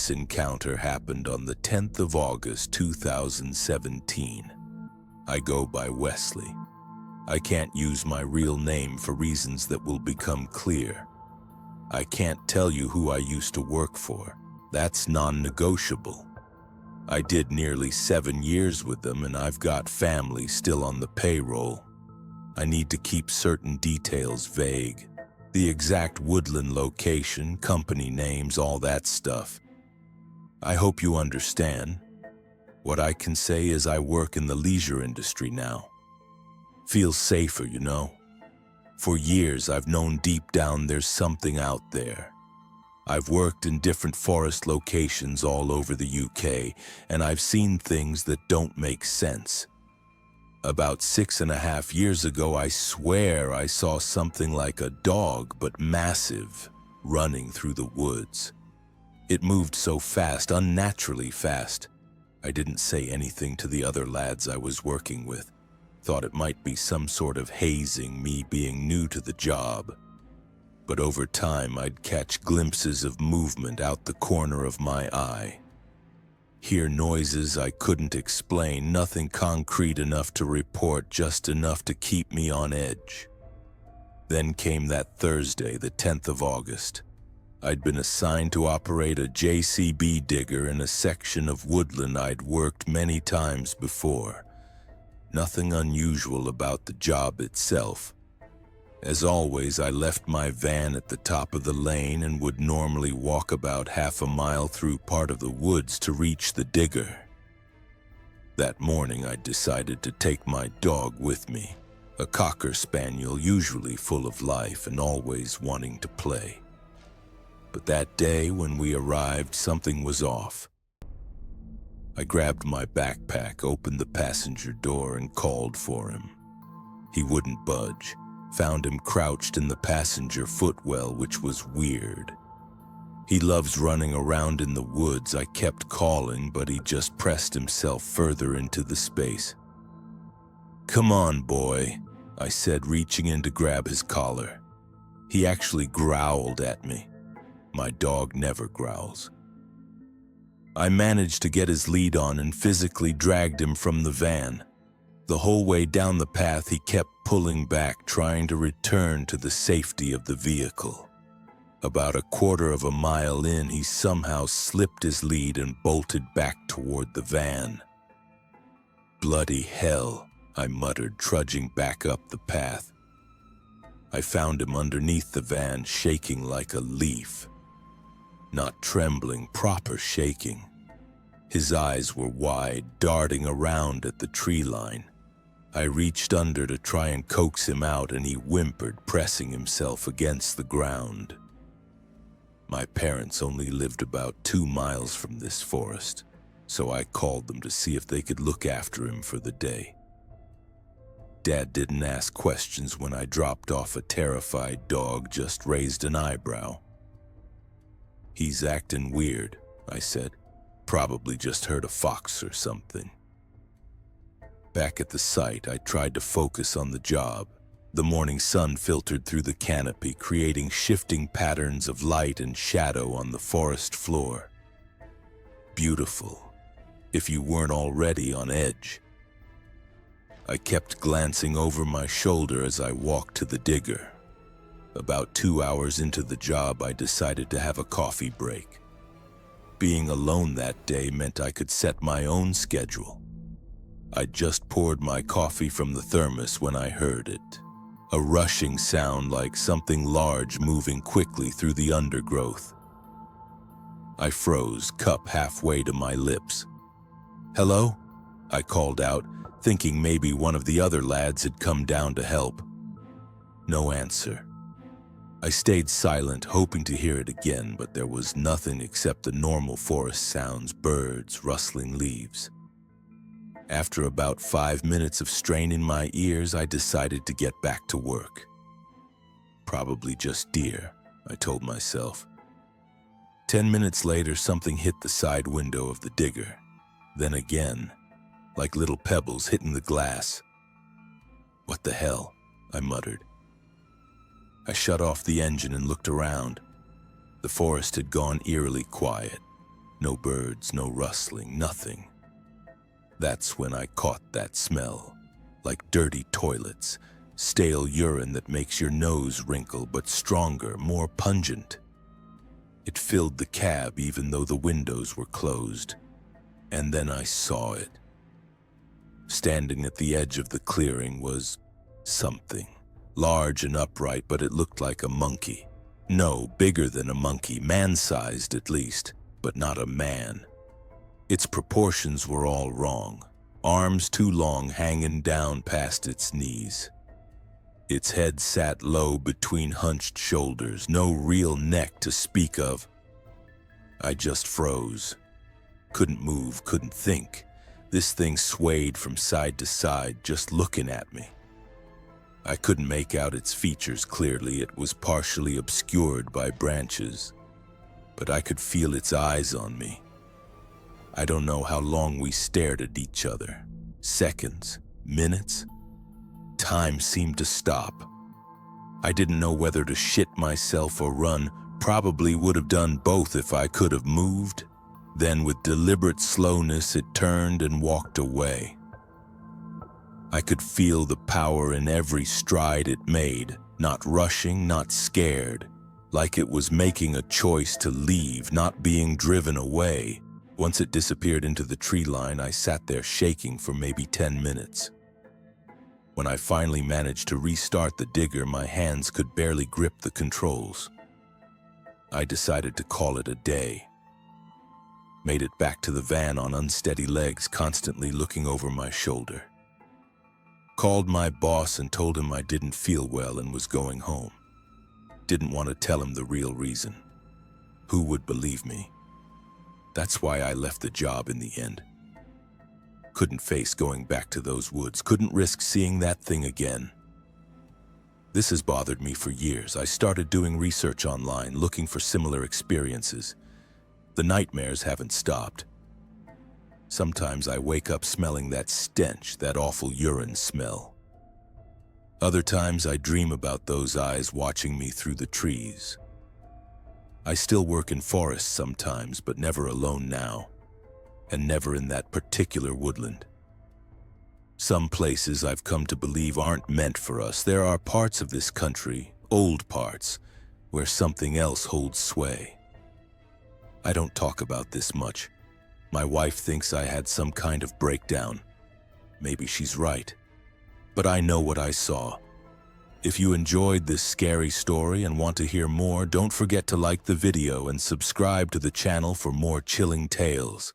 This encounter happened on the 10th of August, 2017. I go by Wesley. I can't use my real name for reasons that will become clear. I can't tell you who I used to work for. That's non-negotiable. I did nearly 7 years with them, and I've got family still on the payroll. I need to keep certain details vague. The exact Woodland location, company names, all that stuff. I hope you understand. What I can say is I work in the leisure industry now. Feels safer, you know. For years I've known deep down there's something out there. I've worked in different forest locations all over the UK, and I've seen things that don't make sense. About 6.5 years ago, I swear I saw something like a dog, but massive, running through the woods. It moved so fast, unnaturally fast. I didn't say anything to the other lads I was working with. Thought it might be some sort of hazing, me being new to the job. But over time, I'd catch glimpses of movement out the corner of my eye. Hear noises I couldn't explain, nothing concrete enough to report, just enough to keep me on edge. Then came that Thursday, the 10th of August. I'd been assigned to operate a JCB digger in a section of woodland I'd worked many times before. Nothing unusual about the job itself. As always, I left my van at the top of the lane and would normally walk about half a mile through part of the woods to reach the digger. That morning, I decided to take my dog with me, a cocker spaniel usually full of life and always wanting to play. But that day when we arrived, something was off. I grabbed my backpack, opened the passenger door, and called for him. He wouldn't budge. Found him crouched in the passenger footwell, which was weird. He loves running around in the woods. I kept calling, but he just pressed himself further into the space. "Come on, boy," I said, reaching in to grab his collar. He actually growled at me. My dog never growls. I managed to get his lead on and physically dragged him from the van. The whole way down the path, he kept pulling back, trying to return to the safety of the vehicle. About 1/4 mile in, he somehow slipped his lead and bolted back toward the van. "Bloody hell," I muttered, trudging back up the path. I found him underneath the van, shaking like a leaf. Not trembling, proper shaking. His eyes were wide, darting around at the tree line. I reached under to try and coax him out, and he whimpered, pressing himself against the ground. My parents only lived about 2 miles from this forest, so I called them to see if they could look after him for the day. Dad didn't ask questions when I dropped off a terrified dog, just raised an eyebrow. "He's acting weird," I said. "Probably just heard a fox or something." Back at the site, I tried to focus on the job. The morning sun filtered through the canopy, creating shifting patterns of light and shadow on the forest floor. Beautiful, if you weren't already on edge. I kept glancing over my shoulder as I walked to the digger. About 2 hours into the job, I decided to have a coffee break. Being alone that day meant I could set my own schedule. I just poured my coffee from the thermos when I heard it. A rushing sound like something large moving quickly through the undergrowth. I froze, cup halfway to my lips. "Hello?" I called out, thinking maybe one of the other lads had come down to help. No answer. I stayed silent, hoping to hear it again, but there was nothing except the normal forest sounds, birds, rustling leaves. After about 5 minutes of strain in my ears, I decided to get back to work. Probably just deer, I told myself. 10 minutes later, something hit the side window of the digger. Then again, like little pebbles hitting the glass. "What the hell?" I muttered. I shut off the engine and looked around. The forest had gone eerily quiet. No birds, no rustling, nothing. That's when I caught that smell, like dirty toilets, stale urine that makes your nose wrinkle, but stronger, more pungent. It filled the cab even though the windows were closed. And then I saw it. Standing at the edge of the clearing was something, large and upright, but it looked like a monkey. No, bigger than a monkey, man-sized at least, but not a man. Its proportions were all wrong. Arms too long, hanging down past its knees. Its head sat low between hunched shoulders, no real neck to speak of. I just froze. Couldn't move, couldn't think. This thing swayed from side to side, just looking at me. I couldn't make out its features clearly. It was partially obscured by branches, but I could feel its eyes on me. I don't know how long we stared at each other. Seconds, minutes. Time seemed to stop. I didn't know whether to shit myself or run. Probably would have done both if I could have moved. Then with deliberate slowness, it turned and walked away. I could feel the power in every stride it made, not rushing, not scared, like it was making a choice to leave, not being driven away. Once it disappeared into the tree line, I sat there shaking for maybe 10 minutes. When I finally managed to restart the digger, my hands could barely grip the controls. I decided to call it a day. Made it back to the van on unsteady legs, constantly looking over my shoulder. Called my boss and told him I didn't feel well and was going home. Didn't want to tell him the real reason. Who would believe me? That's why I left the job in the end. Couldn't face going back to those woods, couldn't risk seeing that thing again. This has bothered me for years. I started doing research online, looking for similar experiences. The nightmares haven't stopped. Sometimes I wake up smelling that stench, that awful urine smell. Other times I dream about those eyes watching me through the trees. I still work in forests sometimes, but never alone now, and never in that particular woodland. Some places I've come to believe aren't meant for us. There are parts of this country, old parts, where something else holds sway. I don't talk about this much. My wife thinks I had some kind of breakdown. Maybe she's right. But I know what I saw. If you enjoyed this scary story and want to hear more, don't forget to like the video and subscribe to the channel for more chilling tales.